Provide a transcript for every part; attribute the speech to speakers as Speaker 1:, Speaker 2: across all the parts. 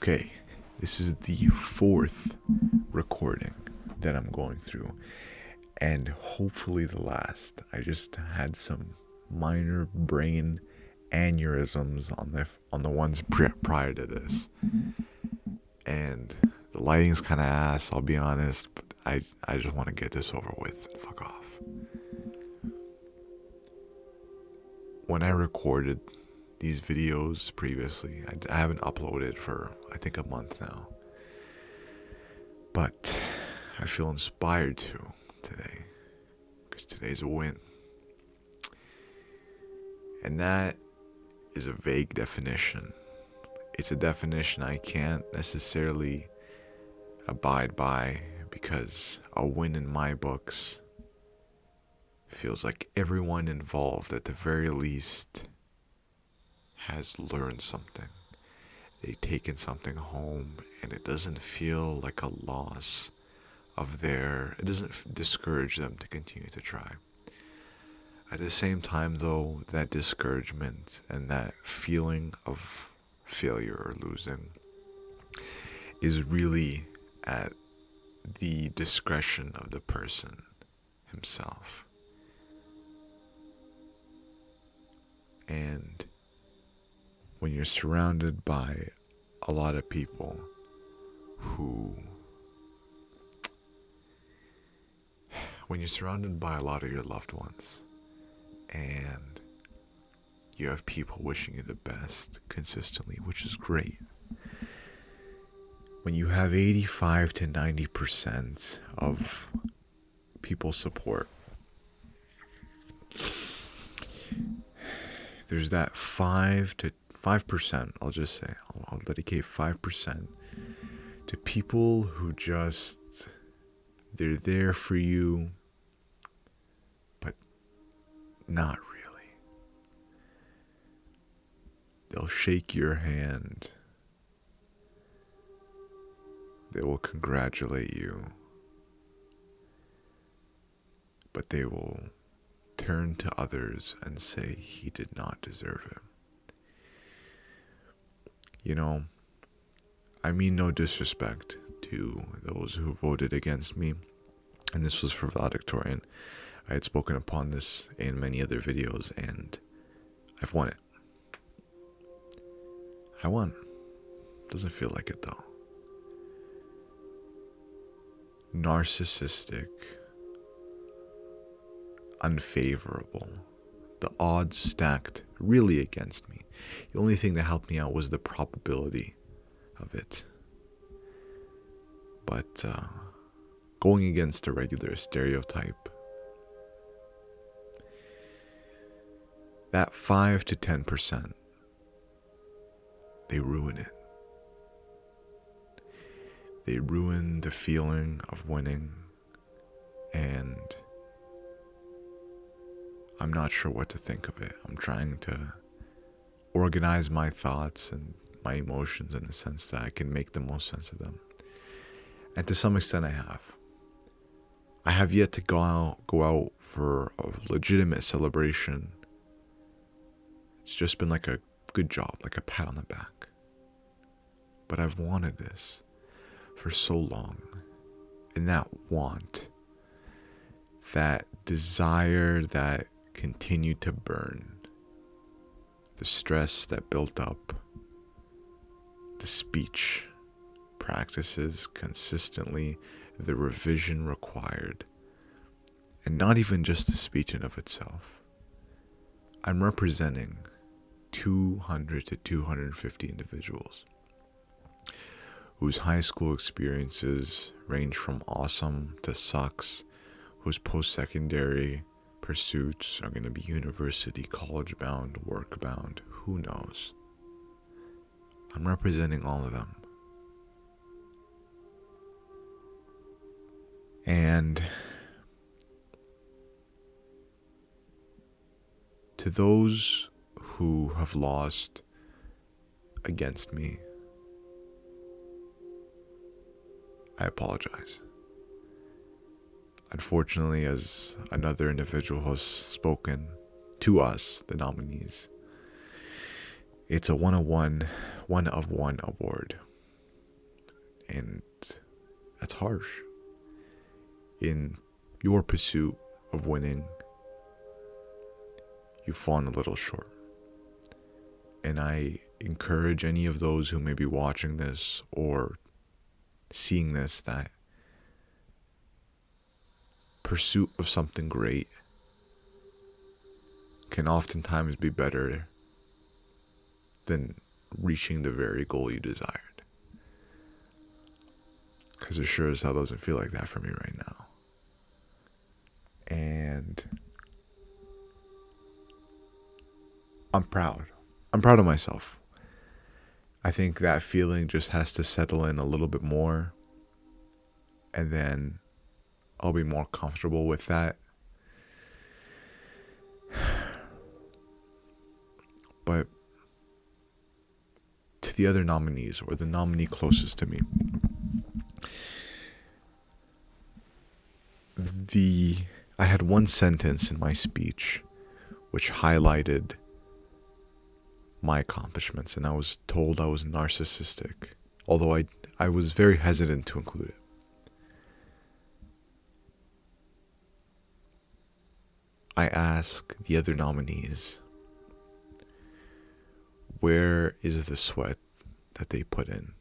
Speaker 1: Okay, this is the fourth recording that I'm going through, and hopefully the last. I just had some minor brain aneurysms on the ones prior to this, and the lighting's kind of ass. I'll be honest, but I just want to get this over with and fuck off. When I recorded these videos previously, I haven't uploaded for I think a month now, but I feel inspired to today because today's a win, and that is a vague definition. It's a definition I can't necessarily abide by because a win in my books feels like everyone involved at the very least has learned something. They've taken something home, and it doesn't feel like a loss it doesn't discourage them to continue to try. At the same time, though, that discouragement and that feeling of failure or losing is really at the discretion of the person himself. And when you're surrounded by a lot of people when you're surrounded by a lot of your loved ones and you have people wishing you the best consistently, which is great. When you have 85 to 90% of people's support, there's that 5%, I'll just say, I'll dedicate 5% to people who they're there for you, but not really. They'll shake your hand. They will congratulate you, but they will turn to others and say he did not deserve it. You know, I mean no disrespect to those who voted against me, and this was for Valedictorian. I had spoken upon this in many other videos, and I've won it. I won. Doesn't feel like it though. Narcissistic, unfavorable, the odds stacked really against me. The only thing that helped me out was the probability of it. But going against a regular stereotype, that 5 to 10%, they ruin it. They ruin the feeling of winning, and I'm not sure what to think of it. I'm trying to organize my thoughts and my emotions in the sense that I can make the most sense of them. And to some extent I have. I have yet to go out for a legitimate celebration. It's just been like a good job, like a pat on the back. But I've wanted this for so long. And that want, that desire that continued to burn, the stress that built up, the speech practices consistently, the revision required, and not even just the speech in of itself. I'm representing 200 to 250 individuals whose high school experiences range from awesome to sucks, whose post-secondary pursuits are going to be university, college-bound, work-bound, who knows. I'm representing all of them. And to those who have lost against me, I apologize. Unfortunately, as another individual has spoken to us, the nominees, it's a one of one award. And that's harsh. In your pursuit of winning, you've fallen a little short. And I encourage any of those who may be watching this or seeing this that pursuit of something great can oftentimes be better than reaching the very goal you desired. Because it sure as hell doesn't feel like that for me right now. And I'm proud. I'm proud of myself. I think that feeling just has to settle in a little bit more, and then I'll be more comfortable with that. But to the other nominees, or the nominee closest to me, I had one sentence in my speech which highlighted my accomplishments, and I was told I was narcissistic, although I was very hesitant to include it. I asked the other nominees, where is the sweat that they put in?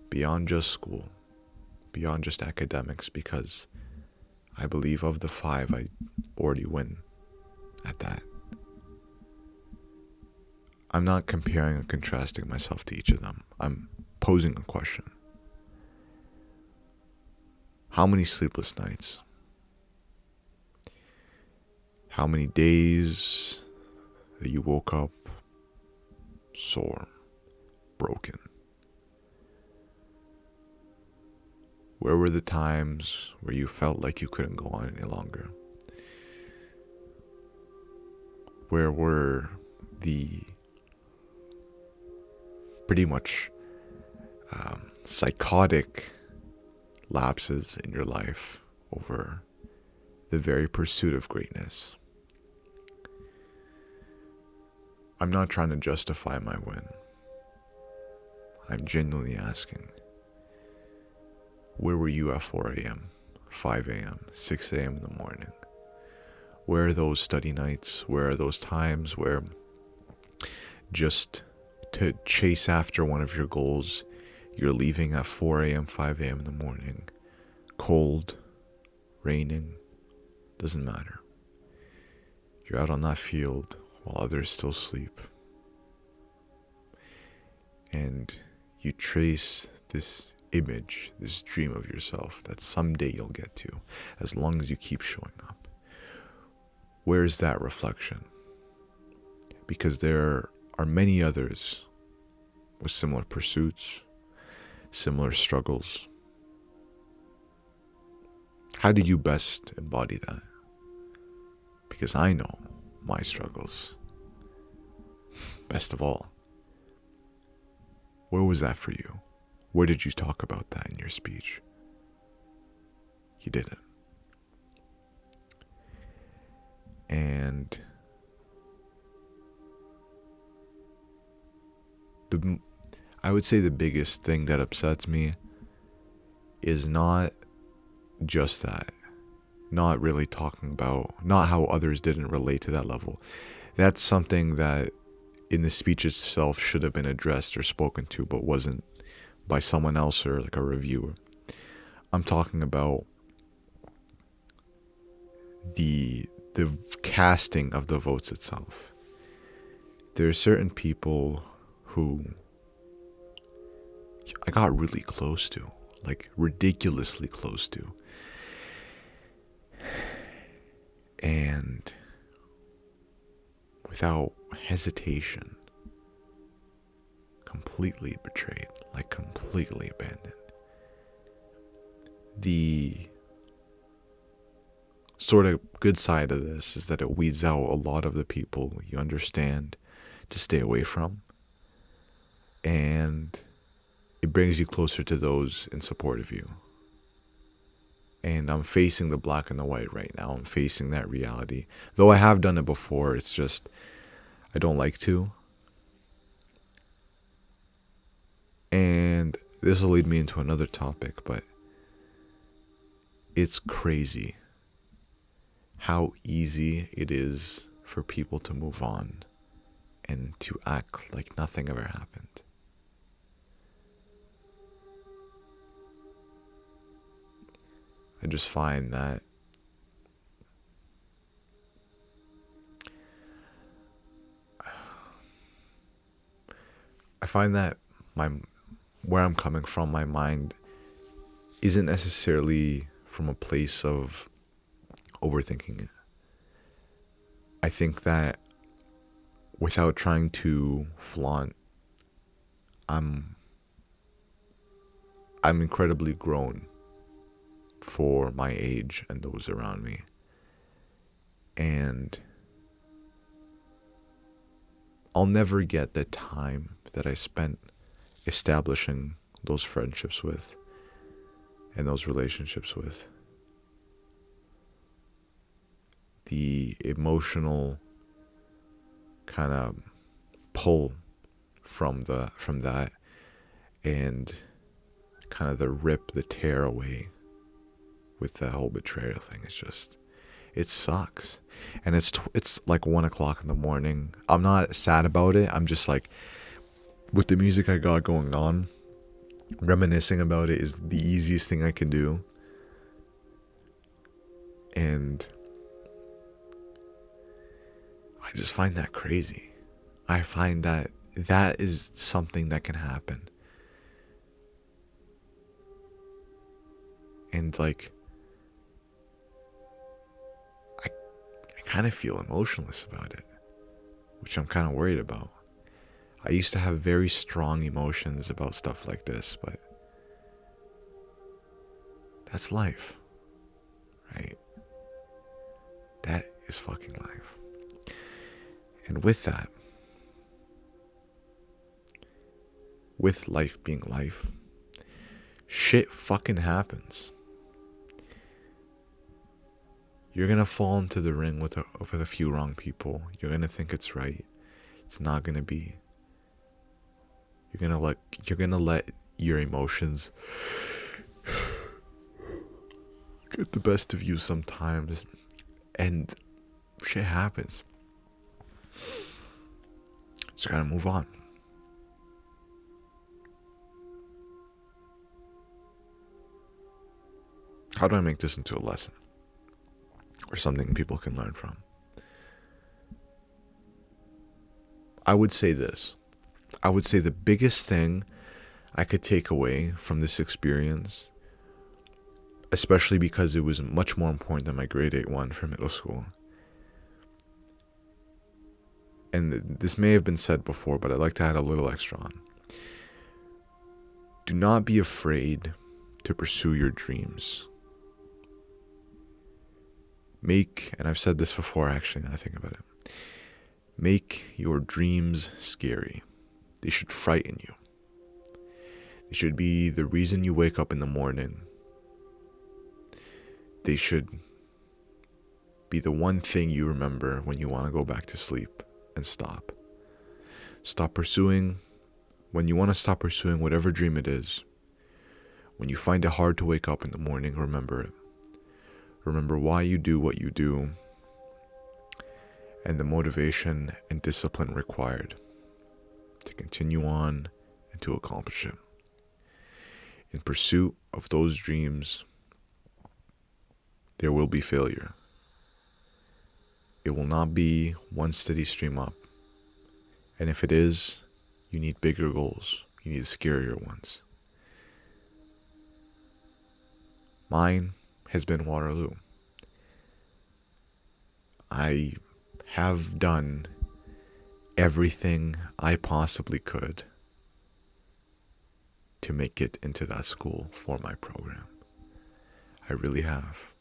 Speaker 1: Beyond just school, beyond just academics, because I believe of the 5, I already win at that. I'm not comparing or contrasting myself to each of them. I'm posing a question. How many sleepless nights? How many days that you woke up sore, broken? Where were the times where you felt like you couldn't go on any longer? Where were the pretty much psychotic lapses in your life over the very pursuit of greatness? I'm not trying to justify my win. I'm genuinely asking, where were you at 4 a.m., 5 a.m., 6 a.m. in the morning? Where are those study nights? Where are those times where just to chase after one of your goals, you're leaving at 4 a.m., 5 a.m. in the morning, cold, raining, doesn't matter. You're out on that field while others still sleep. And you trace this image, this dream of yourself that someday you'll get to, as long as you keep showing up. Where's that reflection? Because there are many others with similar pursuits, similar struggles. How do you best embody that? Because I know my struggles. Best of all, where was that for you? Where did you talk about that in your speech? You didn't. And I would say the biggest thing that upsets me is not just that. Not really talking about, not how others didn't relate to that level. That's something that in the speech itself should have been addressed or spoken to, but wasn't by someone else or like a reviewer. I'm talking about the casting of the votes itself. There are certain people who I got really close to, like ridiculously close to. And without hesitation, completely betrayed, like completely abandoned. The sort of good side of this is that it weeds out a lot of the people you understand to stay away from, and it brings you closer to those in support of you. And I'm facing the black and the white right now. I'm facing that reality. Though I have done it before, it's just I don't like to. And this will lead me into another topic, but it's crazy how easy it is for people to move on and to act like nothing ever happened. I just find that where I'm coming from, my mind isn't necessarily from a place of overthinking it. I think that without trying to flaunt, I'm incredibly grown for my age and those around me. And I'll never get the time that I spent establishing those friendships with and those relationships with. The emotional kind of pull from that, and kind of the tear away with the whole betrayal thing. It sucks. And it's like 1:00 in the morning. I'm not sad about it. I'm just like, with the music I got going on, reminiscing about it is the easiest thing I can do. And I just find that crazy. I find that is something that can happen. And like, I kind of feel emotionless about it, which I'm kind of worried about. I used to have very strong emotions about stuff like this, but that's life, right? That is fucking life. And with that, with life being life, shit fucking happens. You're gonna fall into the ring with a few wrong people. You're gonna think it's right. It's not gonna be. You're gonna let your emotions get the best of you sometimes, and shit happens. Just gotta move on. How do I make this into a lesson or something people can learn from? I would say this. I would say the biggest thing I could take away from this experience, especially because it was much more important than my grade 8 one for middle school. And this may have been said before, but I'd like to add a little extra on. Do not be afraid to pursue your dreams. And I've said this before actually, now I think about it. Make your dreams scary. They should frighten you. They should be the reason you wake up in the morning. They should be the one thing you remember when you want to go back to sleep and stop. Stop pursuing. When you want to stop pursuing whatever dream it is, when you find it hard to wake up in the morning, remember it. Remember why you do what you do and the motivation and discipline required to continue on and to accomplish it. In pursuit of those dreams, there will be failure. It will not be one steady stream up. And if it is, you need bigger goals. You need scarier ones. Mine has been Waterloo. I have done everything I possibly could to make it into that school for my program. I really have.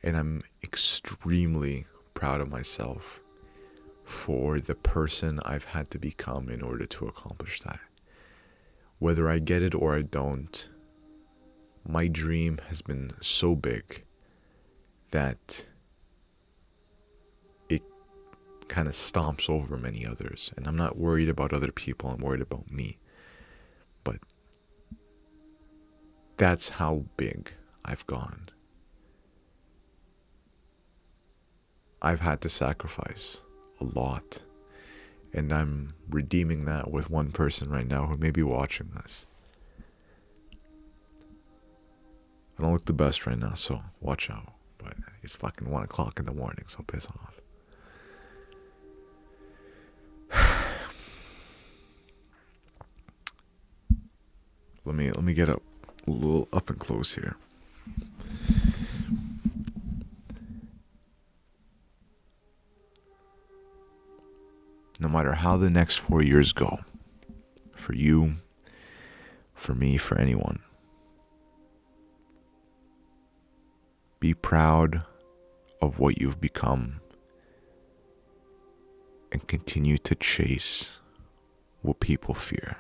Speaker 1: And I'm extremely proud of myself for the person I've had to become in order to accomplish that. Whether I get it or I don't, my dream has been so big that it kind of stomps over many others. And I'm not worried about other people, I'm worried about me. But That's how big I've gone. I've had to sacrifice a lot. And I'm redeeming that with one person right now who may be watching this. I don't look the best right now, so watch out. But it's fucking 1 o'clock in the morning, so piss off. Let me get up a little up and close here. No matter how the next 4 years go, for you, for me, for anyone, be proud of what you've become and continue to chase what people fear.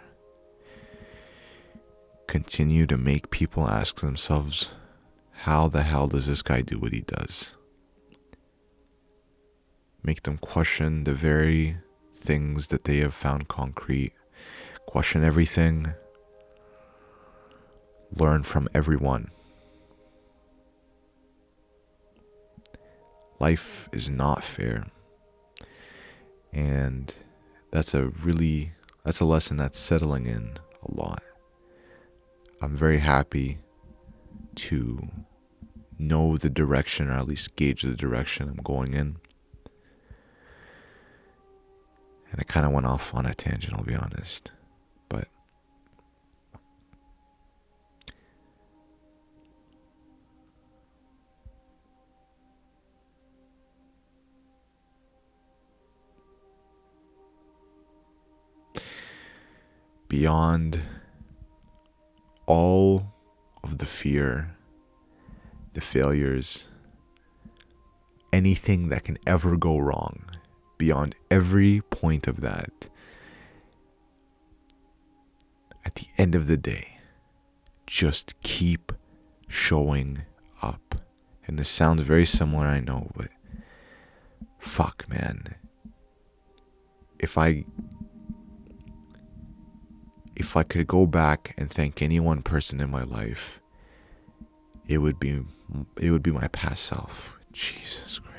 Speaker 1: Continue to make people ask themselves, how the hell does this guy do what he does? Make them question the very things that they have found concrete. Question everything. Learn from everyone. Life is not fair. And that's a lesson that's settling in a lot. I'm very happy to know the direction, or at least gauge the direction I'm going in. And I kind of went off on a tangent, I'll be honest. But beyond all of the fear, the failures, anything that can ever go wrong, beyond every point of that, at the end of the day, just keep showing up. And this sounds very similar, I know, but fuck, man. If I could go back and thank any one person in my life, it would be my past self. Jesus Christ.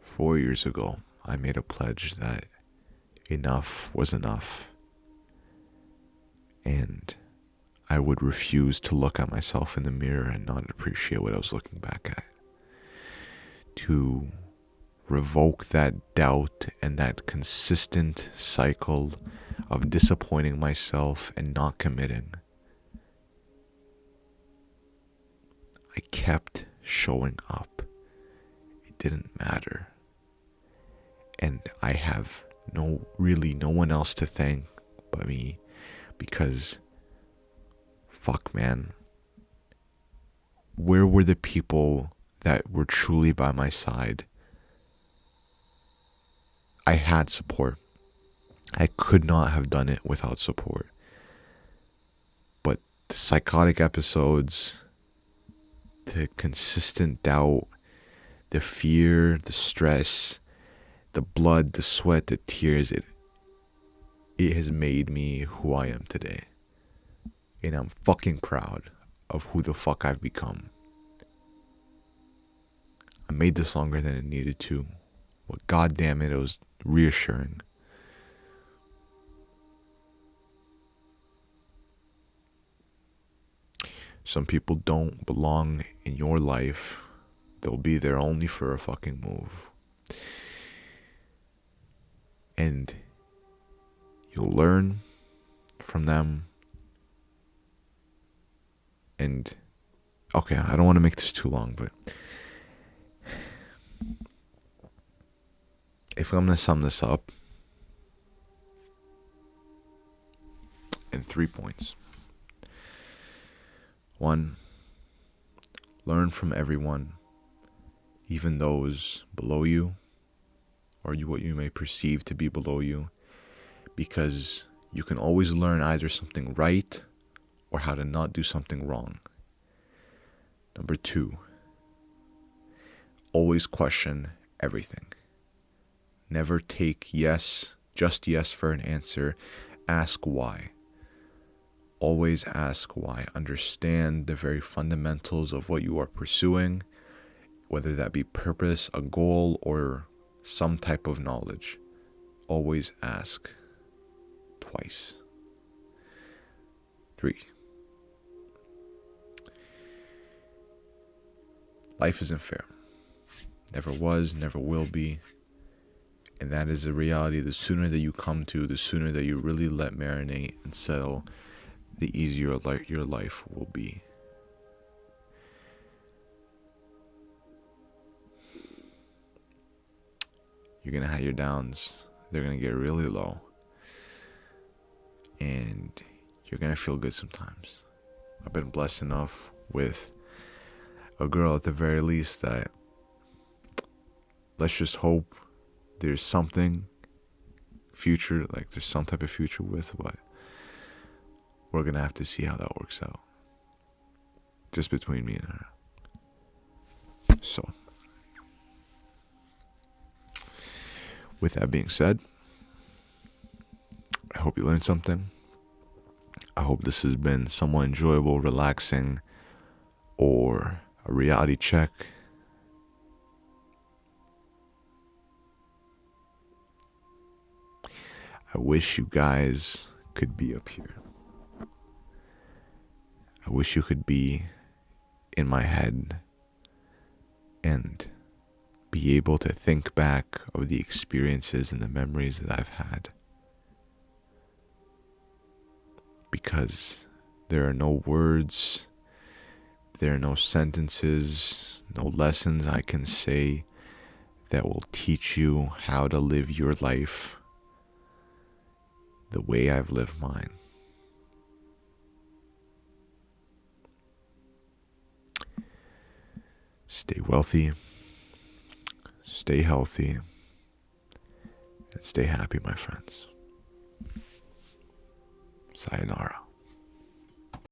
Speaker 1: 4 years ago, I made a pledge that enough was enough. And I would refuse to look at myself in the mirror and not appreciate what I was looking back at. To revoke that doubt and that consistent cycle of disappointing myself and not committing. I kept showing up. It didn't matter. And I have no one else to thank but me, because fuck, man, where were the people that were truly by my side? I had support. I could not have done it without support. But the psychotic episodes, the consistent doubt, the fear, the stress, the blood, the sweat, the tears, it has made me who I am today. And I'm fucking proud of who the fuck I've become. I made this longer than it needed to. But god damn it was reassuring. Some people don't belong in your life. They'll be there only for a fucking move. And you'll learn from them. And okay, I don't want to make this too long, but if I'm going to sum this up in 3 points. 1, learn from everyone, even those below you, or what you may perceive to be below you, because you can always learn either something right or how to not do something wrong. 2, always question everything. Never take yes just yes for an answer. Ask why. Always ask why. Understand the very fundamentals of what you are pursuing, whether that be purpose, a goal, or some type of knowledge. Always ask twice. 3. Life isn't fair. Never was, never will be. And that is a reality. The sooner that you come to, the sooner that you really let marinate and settle, the easier your life will be. You're going to have your downs. They're going to get really low. And you're going to feel good sometimes. I've been blessed enough with a girl at the very least that, let's just hope there's something future, like there's some type of future with, but we're going to have to see how that works out. Just between me and her. So, with that being said, I hope you learned something. I hope this has been somewhat enjoyable, relaxing, or a reality check. I wish you guys could be up here. I wish you could be in my head and be able to think back of the experiences and the memories that I've had. Because there are no words, there are no sentences, no lessons I can say that will teach you how to live your life the way I've lived mine. Stay wealthy, stay healthy, and stay happy, my friends. Sayonara.